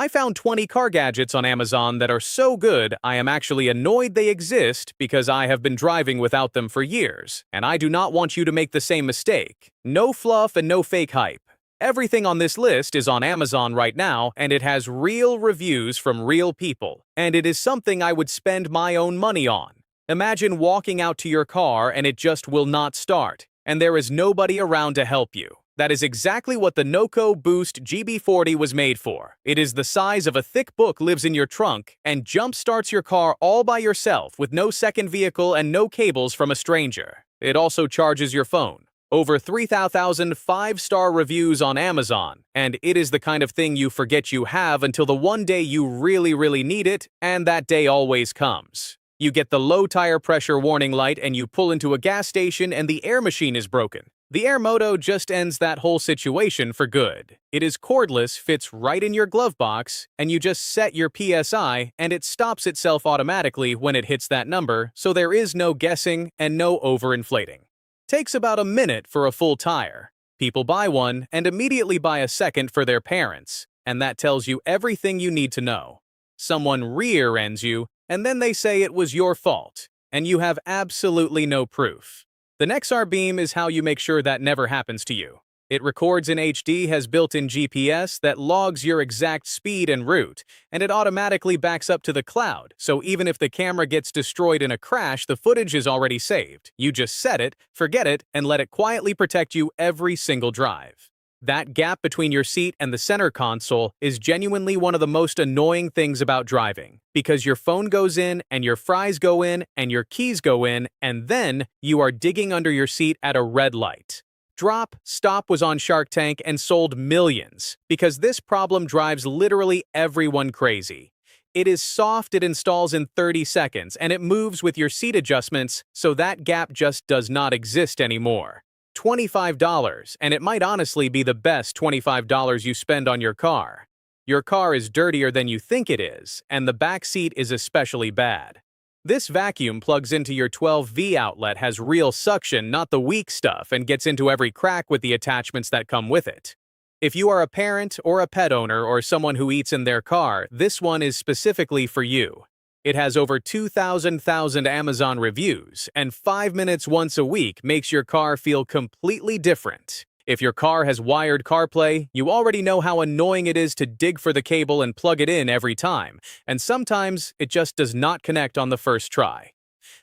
I found 20 car gadgets on Amazon that are so good I am actually annoyed they exist because I have been driving without them for years, and I do not want you to make the same mistake. No fluff and no fake hype. Everything on this list is on Amazon right now, and it has real reviews from real people, and it is something I would spend my own money on. Imagine walking out to your car and it just will not start, and there is nobody around to help you. That is exactly what the Noco Boost GB40 was made for. It is the size of a thick book, lives in your trunk, and jump-starts your car all by yourself with no second vehicle and no cables from a stranger. It also charges your phone. Over 3,000 five-star reviews on Amazon, and it is the kind of thing you forget you have until the one day you really need it, and that day always comes. You get the low tire pressure warning light and you pull into a gas station and the air machine is broken. The Air Moto just ends that whole situation for good. It is cordless, fits right in your glove box, and you just set your PSI and it stops itself automatically when it hits that number, so there is no guessing and no overinflating. Takes about a minute for a full tire. People buy one and immediately buy a second for their parents, and that tells you everything you need to know. Someone rear-ends you, and then they say it was your fault, and you have absolutely no proof. The Nexar Beam is how you make sure that never happens to you. It records in HD, has built-in GPS that logs your exact speed and route, and it automatically backs up to the cloud, so even if the camera gets destroyed in a crash, the footage is already saved. You just set it, forget it, and let it quietly protect you every single drive. That gap between your seat and the center console is genuinely one of the most annoying things about driving, because your phone goes in, and your fries go in, and your keys go in, and then you are digging under your seat at a red light. Drop Stop was on Shark Tank and sold millions, because this problem drives literally everyone crazy. It is soft, it installs in 30 seconds, and it moves with your seat adjustments, so that gap just does not exist anymore. $25, and it might honestly be the best $25 you spend on your car. Your car is dirtier than you think it is, and the back seat is especially bad. This vacuum plugs into your 12V outlet, has real suction, not the weak stuff, and gets into every crack with the attachments that come with it. If you are a parent or a pet owner or someone who eats in their car, this one is specifically for you. It has over 2,000 Amazon reviews, and 5 minutes once a week makes your car feel completely different. If your car has wired CarPlay, you already know how annoying it is to dig for the cable and plug it in every time, and sometimes it just does not connect on the first try.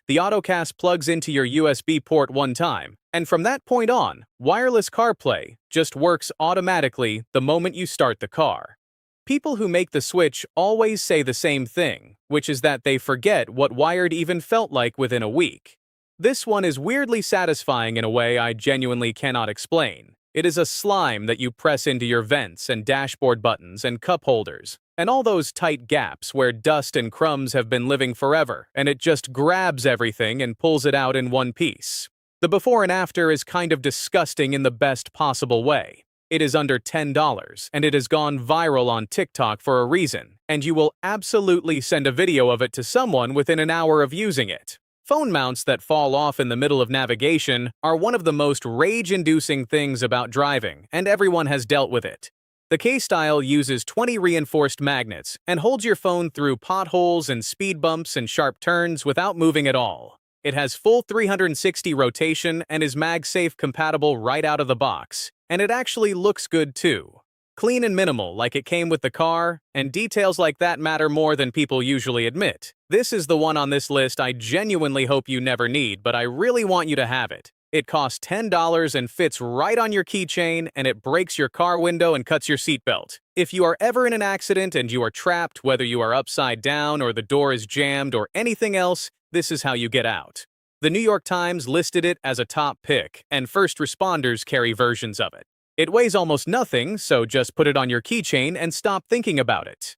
The Autocast plugs into your USB port one time, and from that point on, wireless CarPlay just works automatically the moment you start the car. People who make the switch always say the same thing, which is that they forget what wired even felt like within a week. This one is weirdly satisfying in a way I genuinely cannot explain. It is a slime that you press into your vents and dashboard buttons and cup holders, and all those tight gaps where dust and crumbs have been living forever, and it just grabs everything and pulls it out in one piece. The before and after is kind of disgusting in the best possible way. It is under $10, and it has gone viral on TikTok for a reason, and you will absolutely send a video of it to someone within an hour of using it. Phone mounts that fall off in the middle of navigation are one of the most rage-inducing things about driving, and everyone has dealt with it. The K-Style uses 20 reinforced magnets and holds your phone through potholes and speed bumps and sharp turns without moving at all. It has full 360 rotation and is MagSafe compatible right out of the box. And it actually looks good too. Clean and minimal like it came with the car, and details like that matter more than people usually admit. This is the one on this list I genuinely hope you never need, but I really want you to have it. It costs $10 and fits right on your keychain, and it breaks your car window and cuts your seatbelt. If you are ever in an accident and you are trapped, whether you are upside down or the door is jammed or anything else, this is how you get out. The New York Times listed it as a top pick, and first responders carry versions of it. It weighs almost nothing, so just put it on your keychain and stop thinking about it.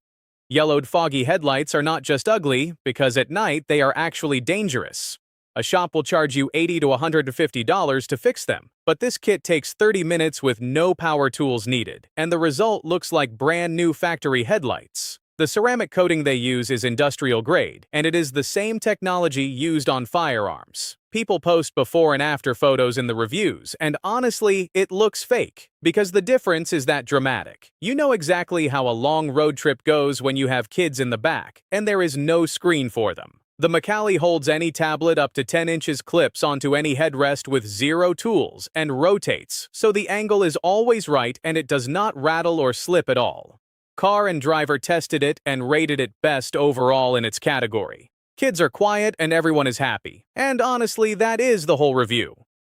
Yellowed foggy headlights are not just ugly, because at night they are actually dangerous. A shop will charge you $80 to $150 to fix them, but this kit takes 30 minutes with no power tools needed, and the result looks like brand new factory headlights. The ceramic coating they use is industrial grade, and it is the same technology used on firearms. People post before and after photos in the reviews, and honestly, it looks fake, because the difference is that dramatic. You know exactly how a long road trip goes when you have kids in the back, and there is no screen for them. The Macally holds any tablet up to 10 inches clips onto any headrest with zero tools and rotates, so the angle is always right and it does not rattle or slip at all. Car and Driver tested it and rated it best overall in its category. Kids are quiet and everyone is happy, and honestly, that is the whole review.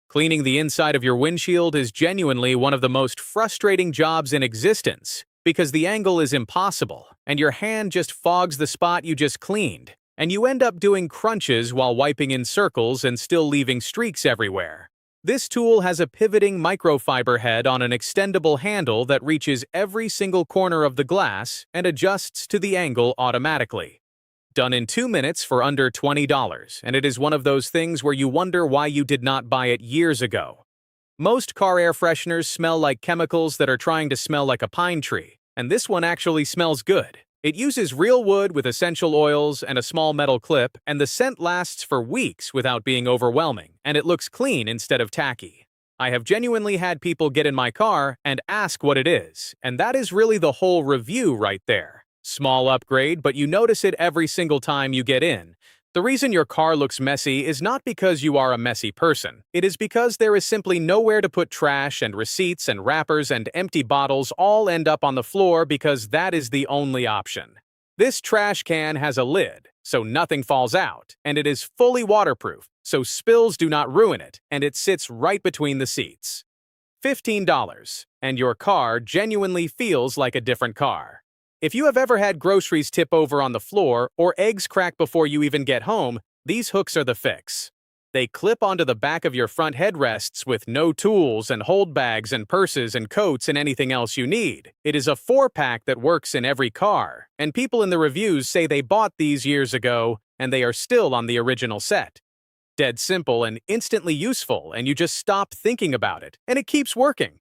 Cleaning the inside of your windshield is genuinely one of the most frustrating jobs in existence, because the angle is impossible, and your hand just fogs the spot you just cleaned, and you end up doing crunches while wiping in circles and still leaving streaks everywhere. This tool has a pivoting microfiber head on an extendable handle that reaches every single corner of the glass and adjusts to the angle automatically. Done in 2 minutes for under $20, and it is one of those things where you wonder why you did not buy it years ago. Most car air fresheners smell like chemicals that are trying to smell like a pine tree, and this one actually smells good. It uses real wood with essential oils and a small metal clip, and the scent lasts for weeks without being overwhelming, and it looks clean instead of tacky. I have genuinely had people get in my car and ask what it is, and that is really the whole review right there. Small upgrade, but you notice it every single time you get in. The reason your car looks messy is not because you are a messy person. It is because there is simply nowhere to put trash, and receipts and wrappers and empty bottles all end up on the floor because that is the only option. This trash can has a lid, so nothing falls out, and it is fully waterproof, so spills do not ruin it, and it sits right between the seats. $15, and your car genuinely feels like a different car. If you have ever had groceries tip over on the floor or eggs crack before you even get home, these hooks are the fix. They clip onto the back of your front headrests with no tools and hold bags and purses and coats and anything else you need. It is a 4-pack that works in every car, and people in the reviews say they bought these years ago and they are still on the original set. Dead simple and instantly useful, and you just stop thinking about it, and it keeps working.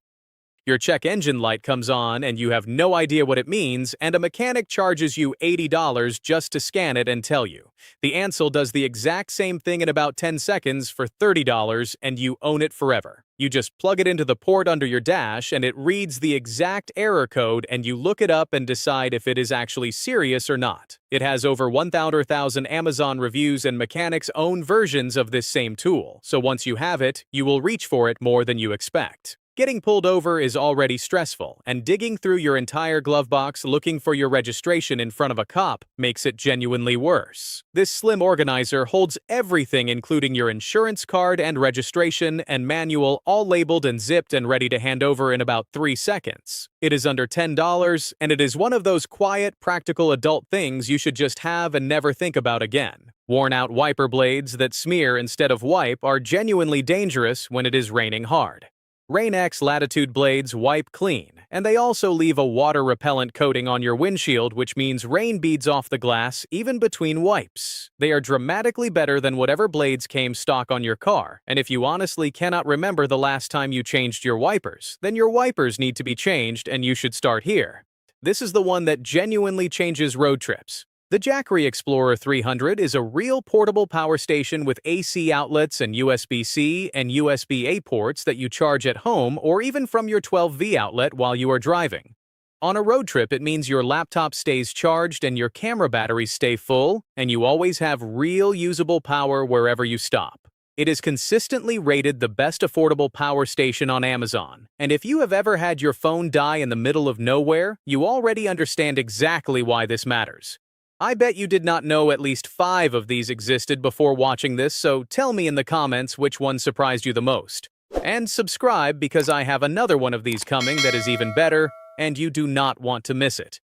Your check engine light comes on and you have no idea what it means, and a mechanic charges you $80 just to scan it and tell you. The Ansel does the exact same thing in about 10 seconds for $30, and you own it forever. You just plug it into the port under your dash and it reads the exact error code, and you look it up and decide if it is actually serious or not. It has over 1,000 Amazon reviews and mechanics' own versions of this same tool, so once you have it, you will reach for it more than you expect. Getting pulled over is already stressful, and digging through your entire glove box looking for your registration in front of a cop makes it genuinely worse. This slim organizer holds everything, including your insurance card and registration and manual, all labeled and zipped and ready to hand over in about 3 seconds. It is under $10, and it is one of those quiet, practical adult things you should just have and never think about again. Worn-out wiper blades that smear instead of wipe are genuinely dangerous when it is raining hard. Rain-X Latitude blades wipe clean, and they also leave a water-repellent coating on your windshield, which means rain beads off the glass even between wipes. They are dramatically better than whatever blades came stock on your car, and if you honestly cannot remember the last time you changed your wipers, then your wipers need to be changed, and you should start here. This is the one that genuinely changes road trips. The Jackery Explorer 300 is a real portable power station with AC outlets and USB-C and USB-A ports that you charge at home or even from your 12V outlet while you are driving. On a road trip, it means your laptop stays charged and your camera batteries stay full, and you always have real usable power wherever you stop. It is consistently rated the best affordable power station on Amazon, and if you have ever had your phone die in the middle of nowhere, you already understand exactly why this matters. I bet you did not know at least 5 of these existed before watching this, so tell me in the comments which one surprised you the most. And subscribe because I have another one of these coming that is even better, and you do not want to miss it.